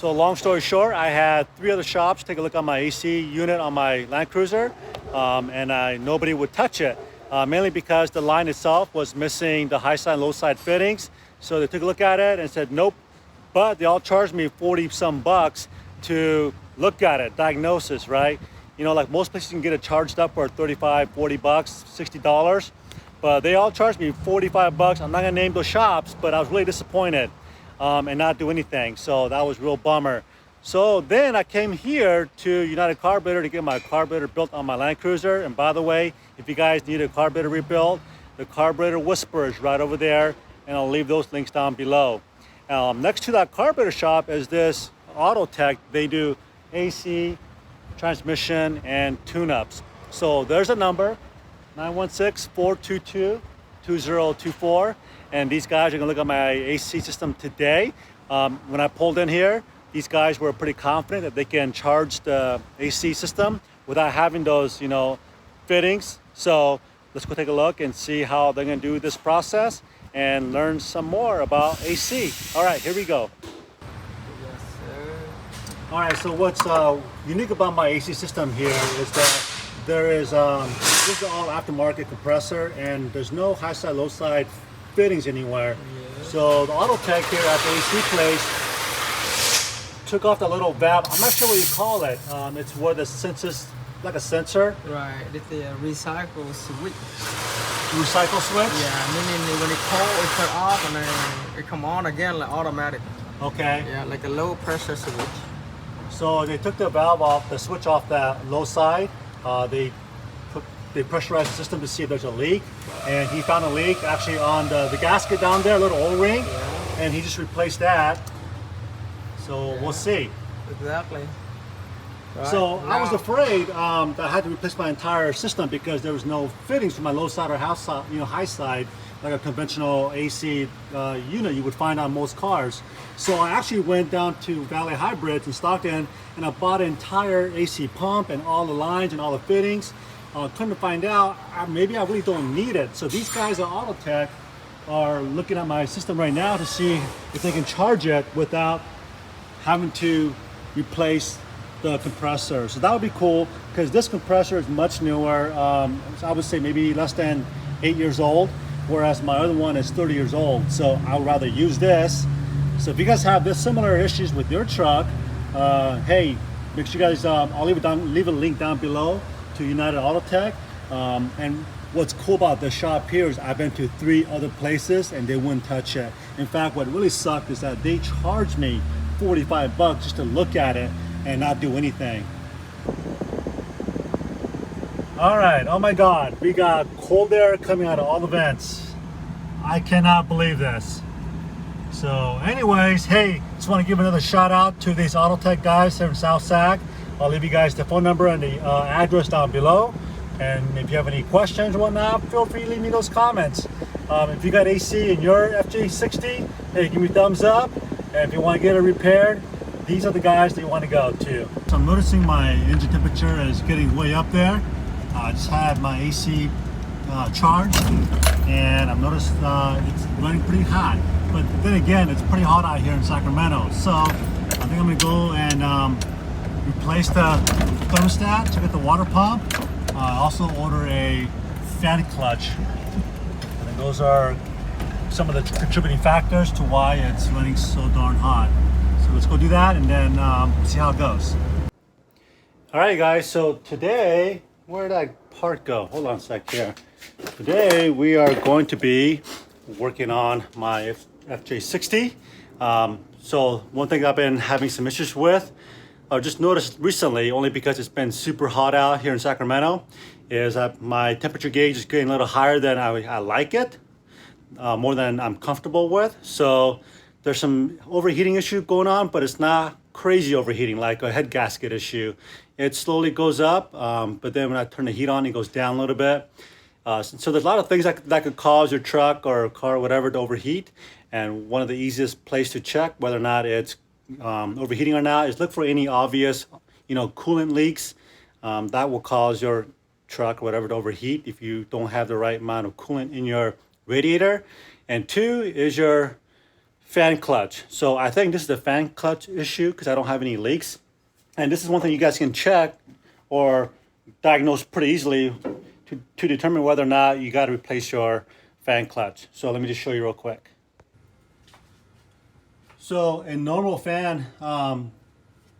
So long story short, I had 3 other shops take a look at my AC unit on my Land Cruiser, and nobody would touch it, mainly because the line itself was missing the high side and low side fittings. So they took a look at it and said nope, but they all charged me 40 some bucks to look at it, diagnosis, right? You know, like most places you can get it charged up for 35, 40 bucks, $60, but they all charged me 45 bucks. I'm not gonna name those shops, but I was really disappointed and not do anything. So that was a real bummer. So then I came here to United Carburetor to get my carburetor built on my Land Cruiser. And by the way, if you guys need a carburetor rebuilt, the Carburetor Whisperer is right over there, and I'll leave those links down below. Next to that carburetor shop is this Auto Tech. They do AC, transmission, and tune-ups. So there's a number, 916-422-2024. And these guys are gonna look at my AC system today. When I pulled in here, these guys were pretty confident that they can charge the AC system without having those, you know, fittings. So let's go take a look and see how they're gonna do this process and learn some more about AC. All right, here we go. Yes, sir. All right, so what's unique about my AC system here is that there is, this is all aftermarket compressor, and there's no high side, low side fittings anywhere. Yeah. So the Auto Tech here at the AC place took off the little valve. I'm not sure what you call it. It's where the sensors, like a sensor. Right, it's the recycle switch. Recycle switch? Yeah, meaning when it cold, it cut off and then it come on again like automatic. Okay. Yeah, like a low pressure switch. So they took the valve off, the switch off that low side. They pressurized the system to see if there's a leak, and he found a leak actually on the gasket down there, a little O-ring, Yeah. and he just replaced that. So we'll see. Exactly. Right. So I was Now- afraid that I had to replace my entire system because there was no fittings for my low side or high side, high side, like a conventional AC unit you would find on most cars. So I actually went down to Valley Hybrids in Stockton, and I bought an entire AC pump and all the lines and all the fittings. Come to find out, maybe I really don't need it. So these guys at Auto Tech are looking at my system right now to see if they can charge it without having to replace the compressor. So that would be cool, because this compressor is much newer. I would say maybe less than 8 years old, whereas my other one is 30 years old. So I would rather use this. So if you guys have this similar issues with your truck, hey, make sure you guys, I'll leave a link down below to United Auto Tech. And what's cool about the shop here is I've been to 3 other places and they wouldn't touch it. In fact, what really sucked is that they charged me 45 bucks just to look at it and not do anything. All right, oh my God, we got cold air coming out of all the vents. I cannot believe this. So anyways, hey, just want to give another shout out to these Auto Tech guys here in South Sac. I'll leave you guys the phone number and the address down below. And if you have any questions or whatnot, feel free to leave me those comments. If you got AC in your Fj60, hey, give me a thumbs up. And if you want to get it repaired, these are the guys that you want to go to. So I'm noticing my engine temperature is getting way up there. I just had my AC charged, and I've noticed it's running pretty hot. But then again, it's pretty hot out here in Sacramento. So I think I'm gonna go and replace the thermostat, check out the water pump. Also order a fan clutch. I think those are some of the contributing factors to why it's running so darn hot. So let's go do that, and then see how it goes. All right, guys, so today, where did that part go? Hold on a sec here. Today, we are going to be working on my Fj60. So one thing I've been having some issues with, I just noticed recently, only because it's been super hot out here in Sacramento, is that my temperature gauge is getting a little higher than I like it, more than I'm comfortable with. So there's some overheating issue going on, but it's not crazy overheating like a head gasket issue. It slowly goes up, but then when I turn the heat on, it goes down a little bit. So there's a lot of things that could cause your truck or car or whatever to overheat. And one of the easiest place to check whether or not it's overheating or not is look for any obvious, coolant leaks. That will cause your truck or whatever to overheat if you don't have the right amount of coolant in your radiator. And 2 is your fan clutch. So I think this is the fan clutch issue because I don't have any leaks. And this is one thing you guys can check or diagnose pretty easily to determine whether or not you got to replace your fan clutch. So let me just show you real quick. So a normal fan,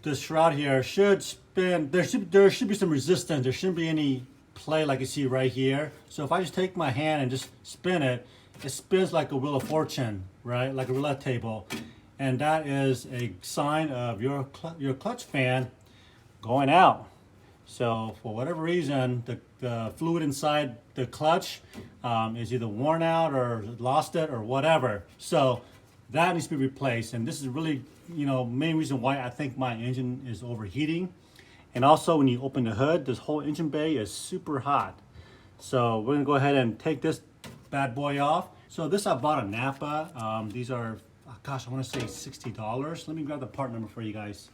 this shroud here should spin. There should be some resistance. There shouldn't be any play like you see right here. So if I just take my hand and just spin it, it spins like a wheel of fortune, right? Like a roulette table, and that is a sign of your clutch fan going out. So for whatever reason, the fluid inside the clutch is either worn out or lost it or whatever. So that needs to be replaced, and this is really, main reason why I think my engine is overheating. And also when you open the hood, this whole engine bay is super hot. So we're gonna go ahead and take this bad boy off. So this I bought at Napa. These are, gosh, I wanna say $60. Let me grab the part number for you guys.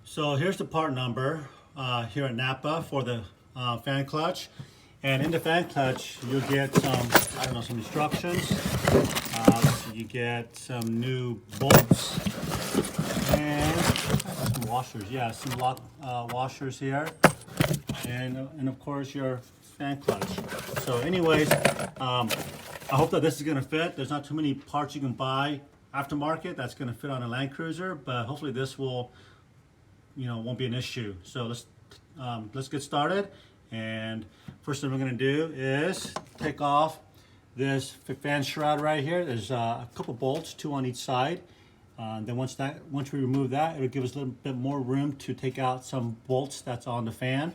So here's the part number here at Napa for the fan clutch. And in the fan clutch, you'll get some instructions. You get some new bolts and some washers. Yeah, some lock washers here. And of course your fan clutch. So anyways, I hope that this is gonna fit. There's not too many parts you can buy aftermarket that's gonna fit on a Land Cruiser, but hopefully this will, won't be an issue. So let's get started. And first thing we're gonna do is take off this fan shroud right here. There's a couple bolts, 2 on each side. Then once we remove that, it'll give us a little bit more room to take out some bolts that's on the fan,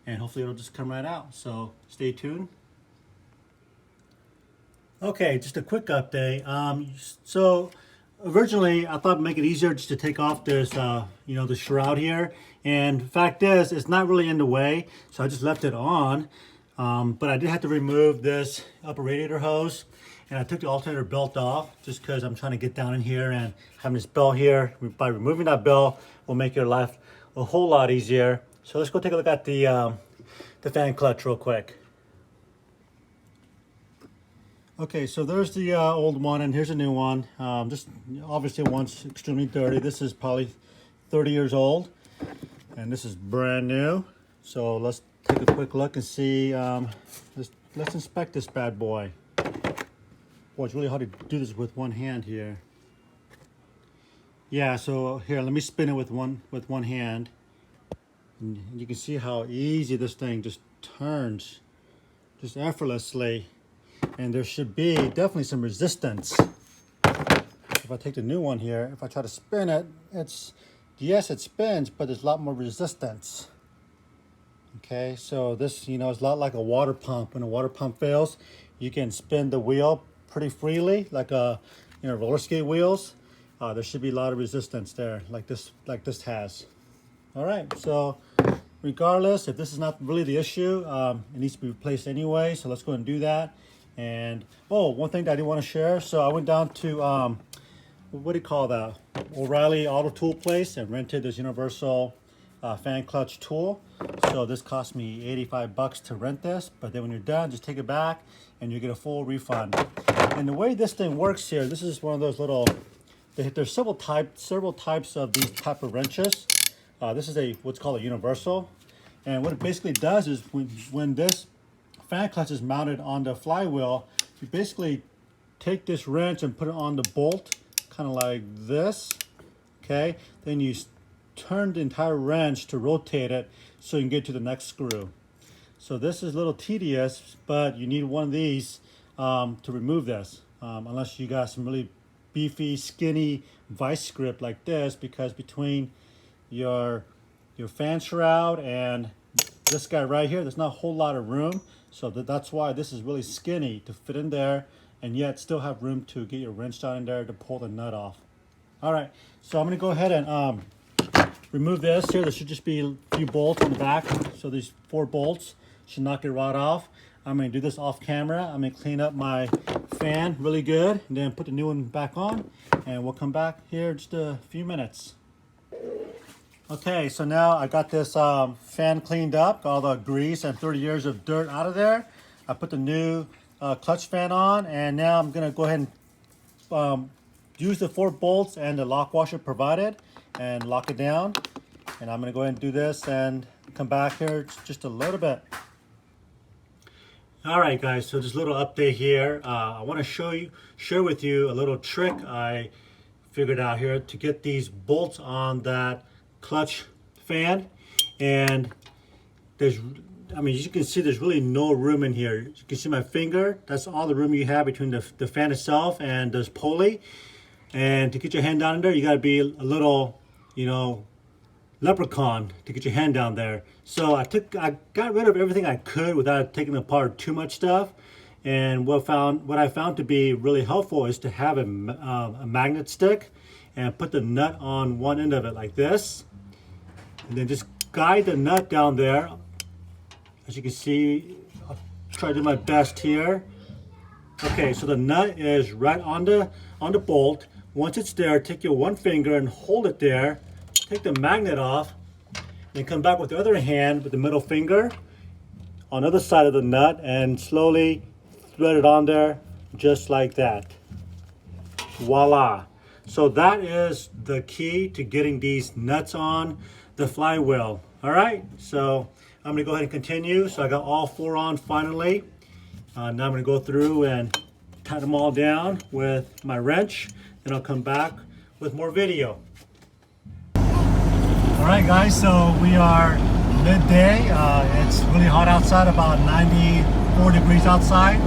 and hopefully it'll just come right out. So stay tuned. Okay, just a quick update. So originally I thought it'd make it easier just to take off this, the shroud here. And the fact is, it's not really in the way, so I just left it on. But I did have to remove this upper radiator hose, and I took the alternator belt off just because I'm trying to get down in here, and having this belt here, by removing that belt, will make your life a whole lot easier. So let's go take a look at the fan clutch real quick. Okay, so there's the old one, and here's a new one. Just obviously one's extremely dirty. This is probably 30 years old, and this is brand new. So let's take a quick look and see. Let's inspect this bad boy. Boy, it's really hard to do this with one hand here. Yeah, so here, let me spin it with one hand. And you can see how easy this thing just turns, just effortlessly. And there should be definitely some resistance. If I take the new one here, if I try to spin it, yes, it spins, but there's a lot more resistance. Okay, so this, is a lot like a water pump. When a water pump fails, you can spin the wheel pretty freely, like roller skate wheels. There should be a lot of resistance there, like this has. All right, so regardless, if this is not really the issue, it needs to be replaced anyway. So let's go and do that. And one thing that I did want to share. So I went down to what do you call that? O'Reilly Auto Tool place and rented this universal fan clutch tool. So this cost me $85 to rent this, but then when you're done, just take it back and you get a full refund. And the way this thing works here, this is one of those little, there's several types of these type of wrenches. This is what's called a universal. And what it basically does is when this fan clutch is mounted on the flywheel, you basically take this wrench and put it on the bolt, kind of like this, okay? Then you turn the entire wrench to rotate it so you can get to the next screw. So this is a little tedious, but you need one of these to remove this, unless you got some really beefy, skinny vice grip like this, because between your fan shroud and this guy right here, there's not a whole lot of room. So that's why this is really skinny to fit in there, and yet still have room to get your wrench down in there to pull the nut off. All right, so I'm gonna go ahead and remove this here. There should just be a few bolts on the back. So these 4 bolts should knock it right off. I'm gonna do this off camera. I'm gonna clean up my fan really good and then put the new one back on, and we'll come back here in just a few minutes. Okay, so now I got this fan cleaned up, got all the grease and 30 years of dirt out of there. I put the new clutch fan on, and now I'm gonna go ahead and use the 4 bolts and the lock washer provided and lock it down. And I'm gonna go ahead and do this and come back here just a little bit. All right, guys, so just a little update here. I want to share with you a little trick I figured out here to get these bolts on that clutch fan. And there's, I mean, as you can see, there's really no room in here. You can see my finger. That's all the room you have between the fan itself and this pulley. And to get your hand down in there, you got to be a little, you know, leprechaun to get your hand down there. So I got rid of everything I could without taking apart too much stuff. And what I found to be really helpful is to have a magnet stick and put the nut on one end of it like this, and then just guide the nut down there. As you can see, I'll try to do my best here. Okay, so the nut is right on the bolt. Once it's there, take your one finger and hold it there. Take the magnet off, then come back with the other hand with the middle finger on the other side of the nut and slowly thread it on there just like that. Voila. So that is the key to getting these nuts on the flywheel. All right, so I'm gonna go ahead and continue. So I got all 4 on finally. Now I'm gonna go through and tighten them all down with my wrench. Then I'll come back with more video. All right, guys, so we are midday. It's really hot outside, about 94 degrees outside.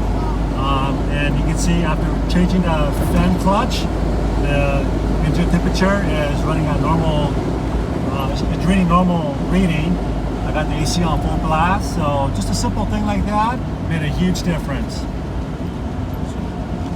And you can see after changing the fan clutch, the engine temperature is running at normal, it's reading normal reading. I got the AC on full blast, so just a simple thing like that made a huge difference.